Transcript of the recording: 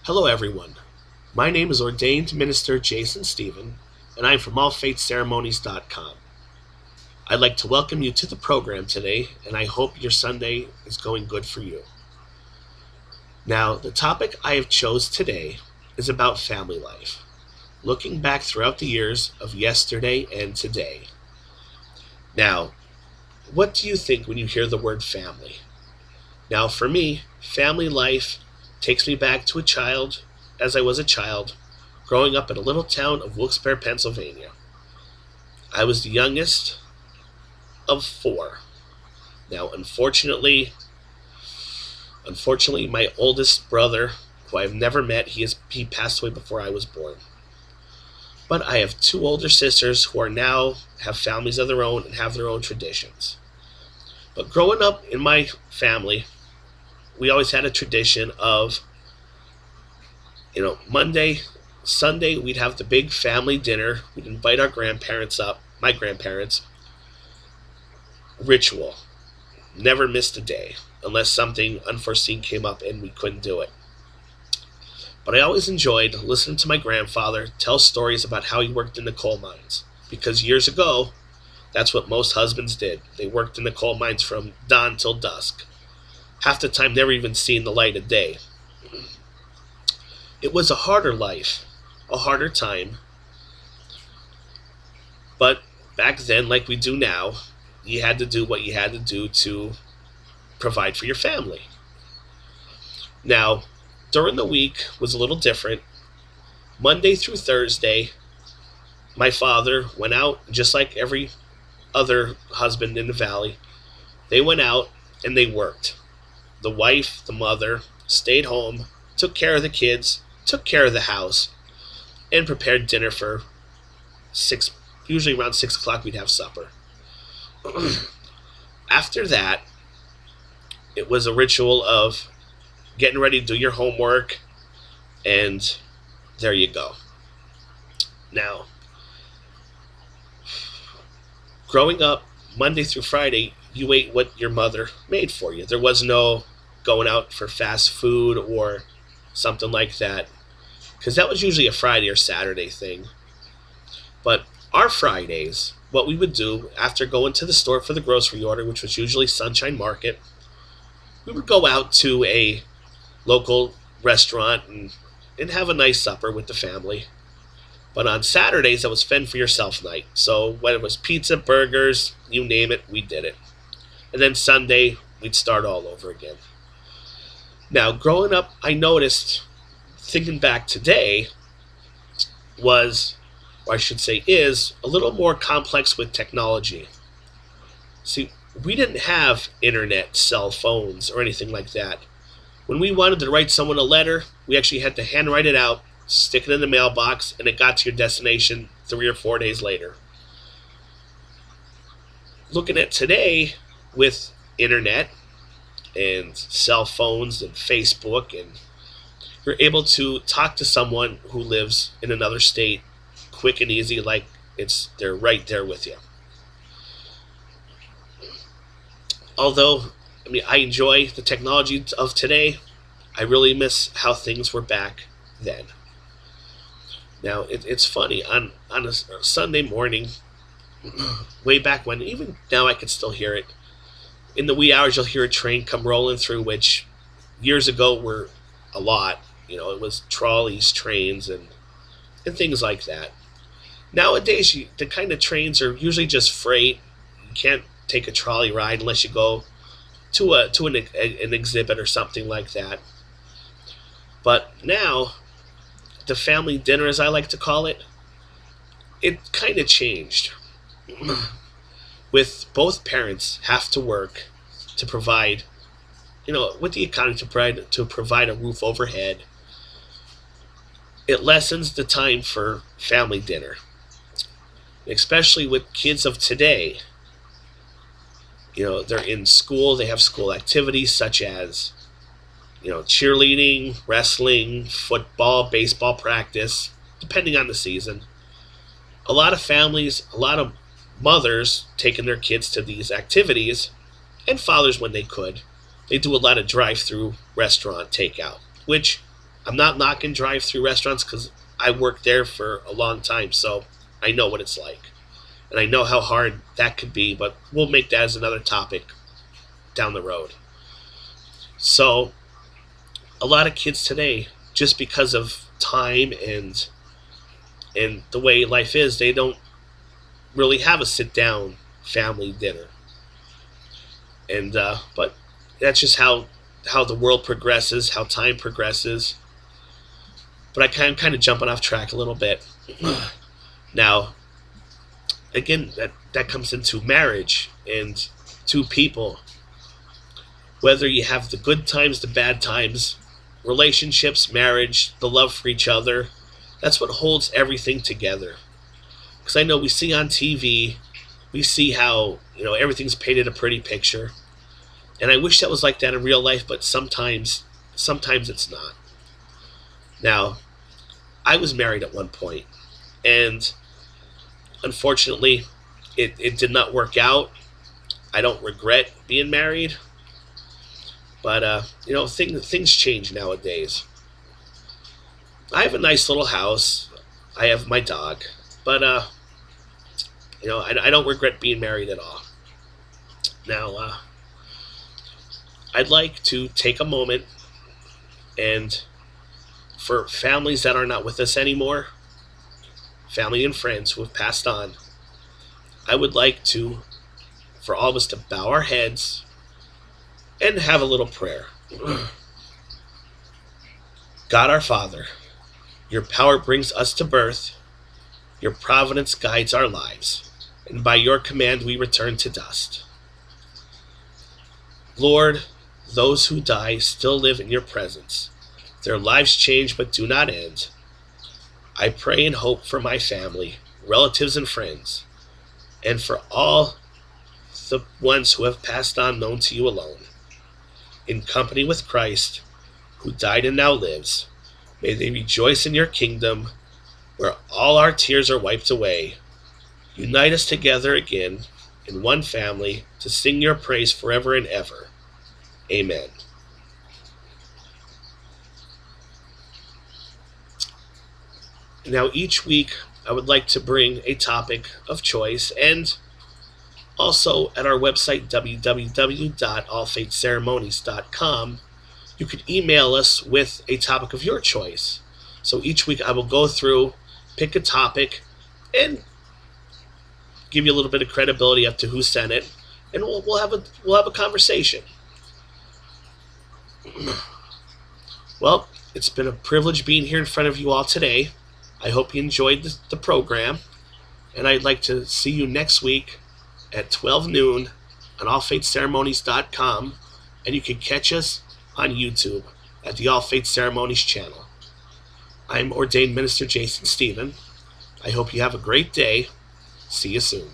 Hello, everyone. My name is ordained minister Jason Stephen, and I'm from allfaithceremonies.com. I'd like to welcome you to the program today, and I hope your Sunday is going good for you. Now, the topic I have chose today is about family life, looking back throughout the years of yesterday and today. Now, what do you think when you hear the word family? Now, for me, family life takes me back to as I was a child, growing up in a little town of Wilkes-Barre, Pennsylvania. I was the youngest of four. Now, unfortunately, my oldest brother, who I've never met, he passed away before I was born. But I have two older sisters who are now have families of their own and have their own traditions. But growing up in my family, we always had a tradition of, Monday, Sunday, we'd have the big family dinner. We'd invite our grandparents up, my grandparents. Ritual. Never missed a day, unless something unforeseen came up and we couldn't do it. But I always enjoyed listening to my grandfather tell stories about how he worked in the coal mines. Because years ago, that's what most husbands did. They worked in the coal mines from dawn till dusk. Half the time, never even seen the light of day. It was a harder life, a harder time. But back then, like we do now, you had to do what you had to do to provide for your family. Now, during the week was a little different. Monday through Thursday, my father went out, just like every other husband in the valley. They went out and they worked. The wife, the mother, stayed home, took care of the kids, took care of the house, and prepared dinner for usually around 6 o'clock we'd have supper. After that, it was a ritual of getting ready to do your homework, and there you go. Now, growing up, Monday through Friday, you ate what your mother made for you. There was no going out for fast food or something like that, because that was usually a Friday or Saturday thing. But our Fridays, what we would do after going to the store for the grocery order, which was usually Sunshine Market, we would go out to a local restaurant and have a nice supper with the family. But on Saturdays, it was fend for yourself night. So when it was pizza, burgers, you name it, we did it. And then Sunday, we'd start all over again. Now, growing up, I noticed, thinking back today, was, or I should say is, a little more complex with technology. See, we didn't have internet, cell phones, or anything like that. When we wanted to write someone a letter, we actually had to handwrite it out, stick it in the mailbox, and it got to your destination 3 or 4 days later. Looking at today, with internet and cell phones and Facebook, and you're able to talk to someone who lives in another state quick and easy, like they're right there with you. Although, I enjoy the technology of today, I really miss how things were back then. Now, it's funny, on a Sunday morning, way back when, even now I can still hear it. In the wee hours, you'll hear a train come rolling through, which years ago were a lot. It was trolleys, trains, and things like that. Nowadays, the kind of trains are usually just freight. You can't take a trolley ride unless you go to an exhibit or something like that. But now, the family dinner, as I like to call it, it kind of changed. With both parents have to work to provide, with the economy to provide a roof overhead, it lessens the time for family dinner. Especially with kids of today, they're in school, they have school activities such as, cheerleading, wrestling, football, baseball practice, depending on the season. A lot of families, a lot of mothers taking their kids to these activities, and fathers when they could. They do a lot of drive-through restaurant takeout, which I'm not knocking drive-through restaurants because I worked there for a long time, so I know what it's like. And I know how hard that could be, but we'll make that as another topic down the road. So, a lot of kids today, just because of time and the way life is, they don't really have a sit-down family dinner. And but that's just how the world progresses, how time progresses. But I'm kind of jumping off track a little bit. Now, again, that comes into marriage and two people. Whether you have the good times, the bad times, relationships, marriage, the love for each other, that's what holds everything together. Because I know we see on TV, we see how everything's painted a pretty picture, and I wish that was like that in real life, but sometimes it's not. Now, I was married at one point, and unfortunately, it did not work out. I don't regret being married, but things change nowadays. I have a nice little house. I have my dog, but I don't regret being married at all. Now, I'd like to take a moment and for families that are not with us anymore, family and friends who have passed on, I would like for all of us to bow our heads and have a little prayer. God our Father, your power brings us to birth, your providence guides our lives, and by your command we return to dust. Lord, those who die still live in your presence. Their lives change but do not end. I pray and hope for my family, relatives and friends, and for all the ones who have passed on known to you alone. In company with Christ, who died and now lives, may they rejoice in your kingdom, where all our tears are wiped away. Unite us together again in one family to sing your praise forever and ever. Amen. Now, each week, I would like to bring a topic of choice, and also at our website, www.allfaithceremonies.com, you could email us with a topic of your choice. So each week I will go through, pick a topic, and give you a little bit of credibility up to who sent it, and we'll have a conversation. Well, it's been a privilege being here in front of you all today. I hope you enjoyed the program, and I'd like to see you next week at 12 noon on allfaithceremonies.com, and you can catch us on YouTube at the All Faith Ceremonies channel. I'm ordained minister Jason Stephen. I hope you have a great day. See you soon.